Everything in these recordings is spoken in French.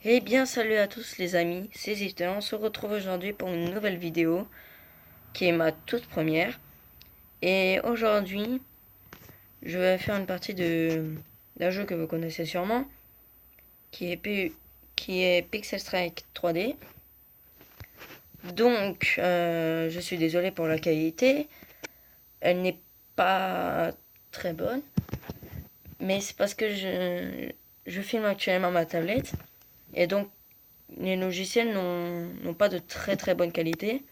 Eh bien, salut à tous les amis, c'est Zifter. On se retrouve aujourd'hui pour une nouvelle vidéo qui est ma toute première. Et aujourd'hui, je vais faire une partie d'un jeu que vous connaissez sûrement, qui est Pixel Strike 3D. Donc, je suis désolé pour la qualité. Elle n'est pas très bonne, mais c'est parce que je filme actuellement ma tablette. Et donc, les logiciels n'ont pas de très très bonne qualité.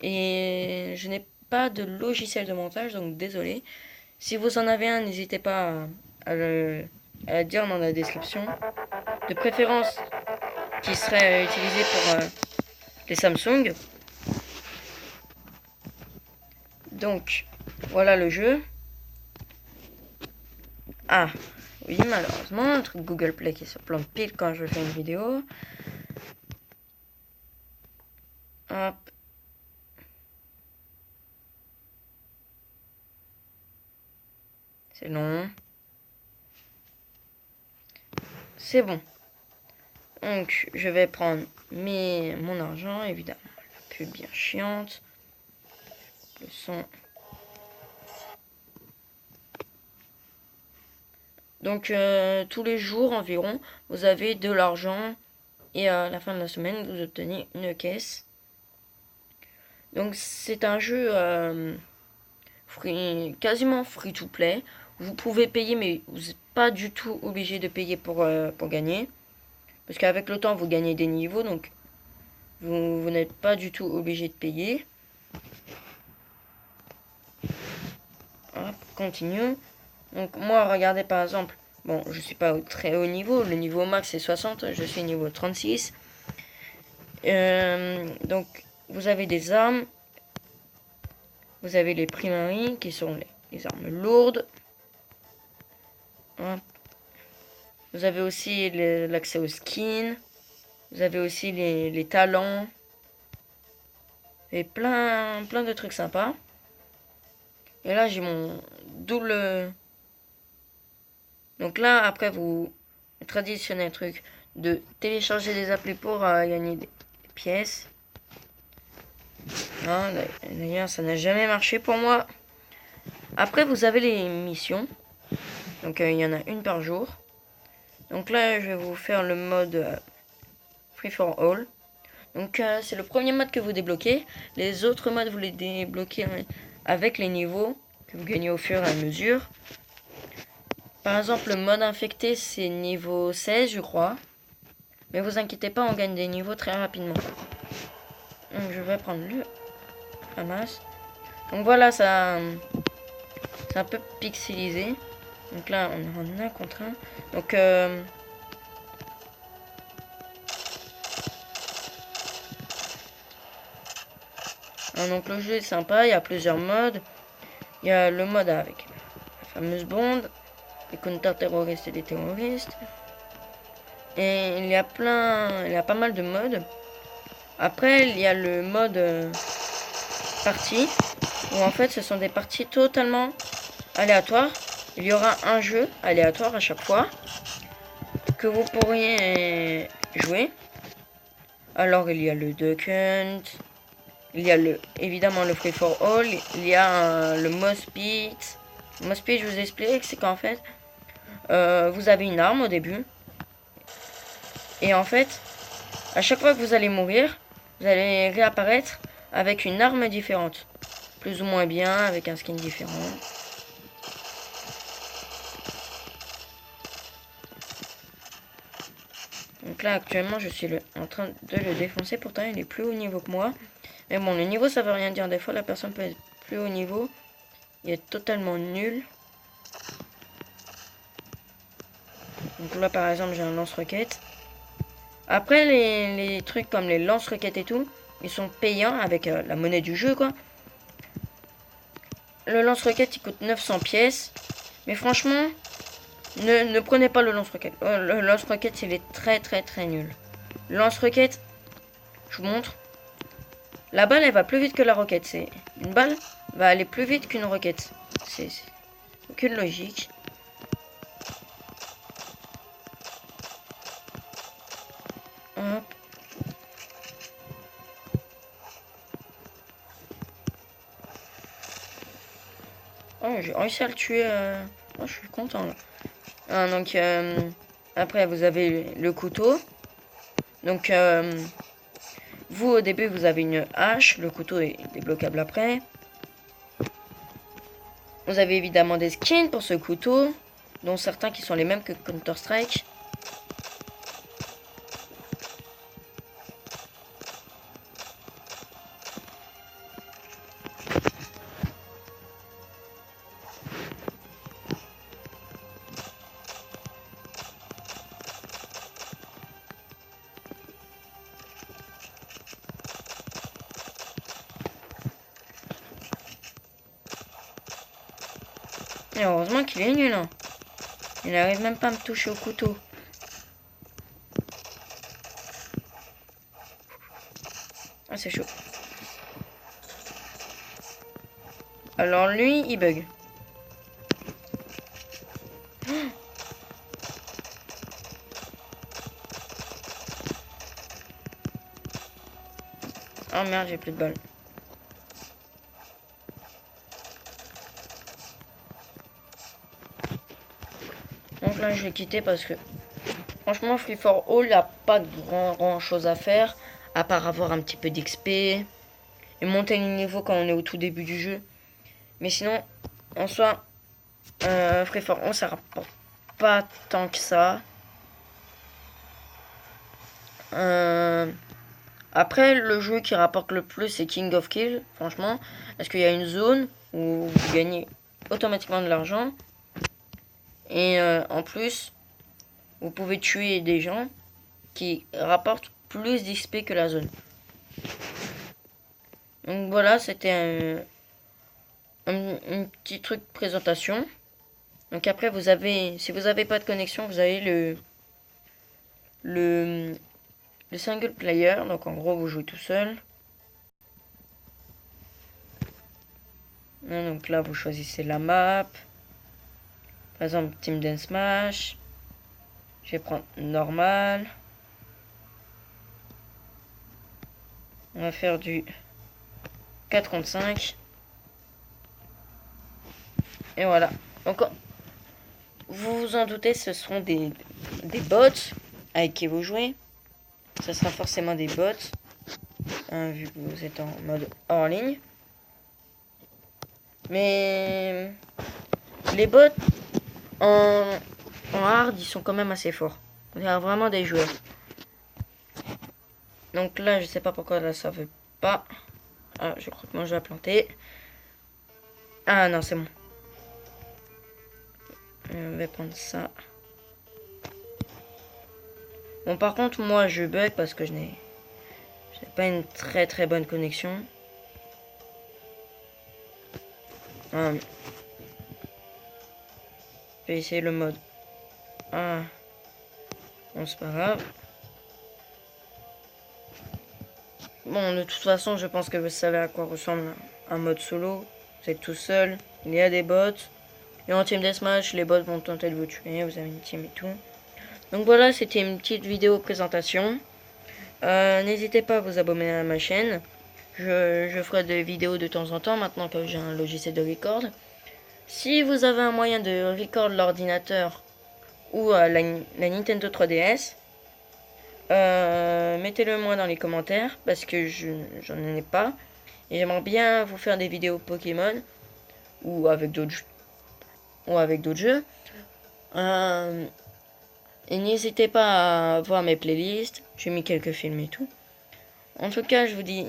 Et je n'ai pas de logiciel de montage, donc désolé. Si vous en avez un, n'hésitez pas à le dire dans la description. De préférence qui serait utilisé pour les Samsung. Donc, voilà le jeu. Ah, oui, malheureusement, un truc Google Play qui se plante pile quand je fais une vidéo. Hop. C'est long. C'est bon. Donc, je vais prendre mon argent, évidemment. La pub bien chiante. Le son. Donc, tous les jours environ, vous avez de l'argent. Et à la fin de la semaine, vous obtenez une caisse. Donc, c'est un jeu quasiment free to play. Vous pouvez payer, mais vous n'êtes pas du tout obligé de payer pour gagner. Parce qu'avec le temps, vous gagnez des niveaux, donc vous n'êtes pas du tout obligé de payer. Hop, continue. Donc moi, regardez par exemple, bon, je suis pas au très haut niveau, le niveau max c'est 60, je suis niveau 36. Donc vous avez des armes, vous avez les primaries qui sont les armes lourdes. Hop. Vous avez aussi l'accès aux skins. Vous avez aussi les talents. Et plein de trucs sympas. Et là, j'ai mon double. Donc là, après, le traditionnel truc de télécharger des applis pour gagner des pièces. Hein, d'ailleurs, ça n'a jamais marché pour moi. Après, vous avez les missions. Donc, il y en a une par jour. Donc là, je vais vous faire le mode Free for All. Donc c'est le premier mode que vous débloquez. Les autres modes, vous les débloquez avec les niveaux que vous gagnez au fur et à mesure. Par exemple, le mode infecté, c'est niveau 16, je crois. Mais vous inquiétez pas, on gagne des niveaux très rapidement. Donc je vais prendre le ramasse. Donc voilà, ça c'est un peu pixelisé. Donc là, on est en 1 contre 1. Donc donc le jeu est sympa, il y a plusieurs modes. Il y a le mode avec la fameuse bombe, les contre-terroristes et les terroristes. Et il y a pas mal de modes. Après, il y a le mode partie, où en fait ce sont des parties totalement aléatoires. Il y aura un jeu aléatoire à chaque fois que vous pourriez jouer. Alors il y a le Duck Hunt, il y a évidemment le Free for All, il y a le Moss Pit. Moss Pit, je vous explique, c'est qu'en fait, vous avez une arme au début. Et en fait, à chaque fois que vous allez mourir, vous allez réapparaître avec une arme différente. Plus ou moins bien, avec un skin différent. Donc là, actuellement, je suis en train de le défoncer. Pourtant, il est plus haut niveau que moi. Mais bon, le niveau, ça veut rien dire. Des fois, la personne peut être plus haut niveau. Il est totalement nul. Donc là, par exemple, j'ai un lance-roquette. Après, les trucs comme les lance-roquettes et tout, ils sont payants avec la monnaie du jeu, quoi. Le lance-roquette, il coûte 900 pièces. Mais franchement, ne prenez pas le lance-roquette. Le lance-roquette, il est très, très, très nul. Le lance-roquette, je vous montre. La balle, elle va plus vite que la roquette. Une balle va aller plus vite qu'une roquette. C'est aucune logique. Hop. Oh, j'ai réussi à le tuer. Oh, je suis content là. Donc, après, vous avez le couteau. Donc, vous, au début, vous avez une hache. Le couteau est débloquable après. Vous avez évidemment des skins pour ce couteau, dont certains qui sont les mêmes que Counter-Strike. Et heureusement qu'il est nul, hein. Il n'arrive même pas à me toucher au couteau. Ah, c'est chaud. Alors lui, il bug. Oh merde, j'ai plus de balles. Donc là, je l'ai quitté parce que franchement, Free for All, il n'y a pas grand chose à faire, à part avoir un petit peu d'XP et monter le niveau quand on est au tout début du jeu. Mais sinon, en soi, Free for All, ça rapporte pas tant que ça. Après, le jeu qui rapporte le plus, c'est King of Kill, franchement. Parce qu'il y a une zone où vous gagnez automatiquement de l'argent. Et en plus, vous pouvez tuer des gens qui rapportent plus d'XP que la zone. Donc voilà, c'était un petit truc de présentation. Donc après, vous avez, si vous n'avez pas de connexion, vous avez le single player. Donc en gros, vous jouez tout seul. Donc là, vous choisissez la map. Par exemple, Team Deathmatch. Je vais prendre normal. On va faire du 4 contre 5. Et voilà. Donc, vous vous en doutez, ce seront des bots avec qui vous jouez. Ce sera forcément des bots. Vu que vous êtes en mode hors ligne. Mais les bots en hard, ils sont quand même assez forts. Il y a vraiment des joueurs. Donc là, je sais pas pourquoi là ça veut pas. Ah, je crois que mon jeu a planté. Ah non, c'est bon. On va prendre ça. Bon, par contre, moi je bug parce que je n'ai pas une très bonne connexion. Je vais essayer le mode. Ah. Bon, c'est pas grave. Bon, de toute façon, je pense que vous savez à quoi ressemble un mode solo. Vous êtes tout seul, il y a des bots. Et en team deathmatch, les bots vont tenter de vous tuer. Vous avez une team et tout. Donc voilà, c'était une petite vidéo présentation. N'hésitez pas à vous abonner à ma chaîne. Je ferai des vidéos de temps en temps maintenant que j'ai un logiciel de record. Si vous avez un moyen de record l'ordinateur ou la Nintendo 3DS, mettez-le moi dans les commentaires parce que j'en ai pas. Et j'aimerais bien vous faire des vidéos Pokémon ou avec d'autres jeux. Et n'hésitez pas à voir mes playlists. J'ai mis quelques films et tout. En tout cas, je vous dis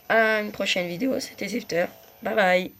à une prochaine vidéo. C'était Zifter. Bye bye.